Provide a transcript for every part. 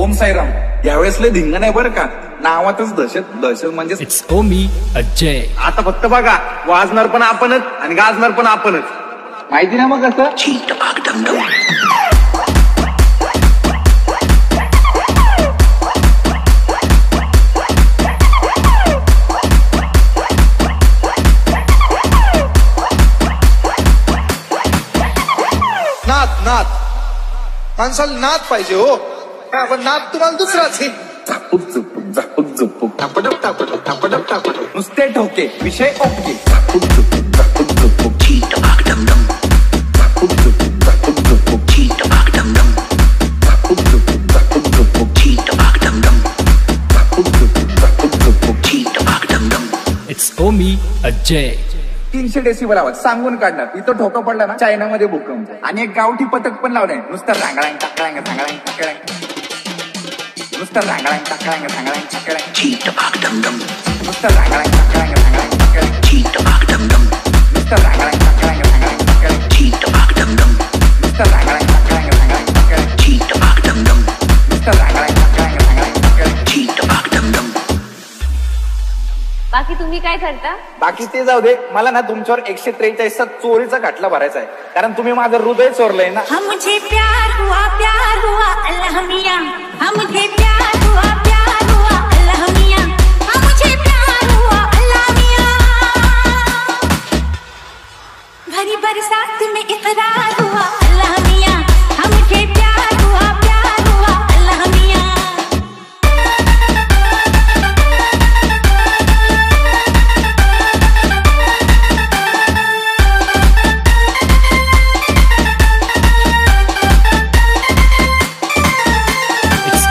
ओम साईराम. यावेळेस लय धिंग नाही बरं का, नावातच दहशत. दहशत म्हणजे इट्स ओमी अजय. आता फक्त बघा, वाजणार पण आपणच आणि गाजणार पण आपणच. माहिती ना मग कसं. नात नात माणसाला नात पाहिजे हो, पण नात तुम्हाला दुसराच आहे. झापूक झुपूक झापूक झुपूक टापडप टापडप टापडप टापडप नुसते ठोके विषय ओके. झापूक झुपूक झापूक झुपूक झापूक झुपूक झापूक झुपूक झापूक झुपूक झापूक झुपूक झापूक झुपूक झापूक झुपूक. इट्स ओमी अजय. 300 डेसिबल आवाज सांगून काढणार. इथं ठोका पडला ना चायनामध्ये भूकंप. आणि एक गावठी पथक पण लावलंय. नुसतं रांगळांग टाकळांग सांगळांग टाकळांग, नुसतं रांगळांग टाकळांग सांगळांग टाकळांग, नुसतं रांगळांग टाकळांग सांगळांग टाकळांग, नुसतं रांगळांग टाकळांग सांगळांग टाकळांग, नुसतं रांगळांग टाकळांग सांगळांग टाकळांग, नुसतं रांगळांग टाकळांग सांगळांग टाकळांग. बाकी तुम्ही काय करता? बाकी ते जाऊ दे, मला ना तुमच्यावर 143चा चोरीचा खटला भरायचा आहे. कारण तुम्ही माझं हृदय चोरलंय ना. मुझे प्यार हुआ अल्लाह मियां, मुझे प्यार हुआ अल्लाह मियां, मुझे प्यार हुआ अल्लाह मियां. भरी बरसात में इकरार हुआ अल्लाह मियां, मुझे प्यार हुआ अल्लाह मियां.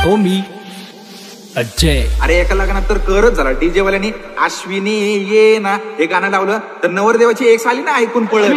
ओमी अजय. अरे एका लग्नात तर करच झाला. डीजे वाल्यानी अश्विनी ये ना हे गाणं लावलं तर नवरदेवाची एक साली ना ऐकून पळत.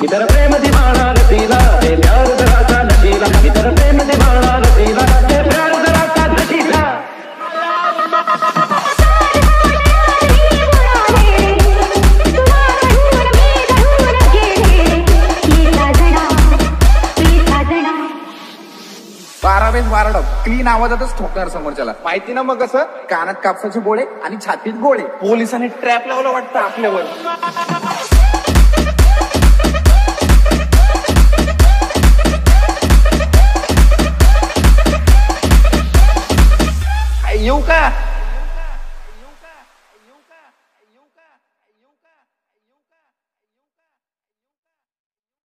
इतर प्रेम दिवाना नशीला, प्यार जरा सा नशीला. इतर प्रेम दिवाना नशीला, प्यार जरा सा नशीला. बारावेस बाराडब क्लीन आवाजातच ठोकणार समोरच्याला. माहिती ना मग कसं. कानात कापसाचे बोळे आणि छातीत गोळे. पोलिसांनी ट्रॅप लावला वाटतं आपल्यावर. येऊ का?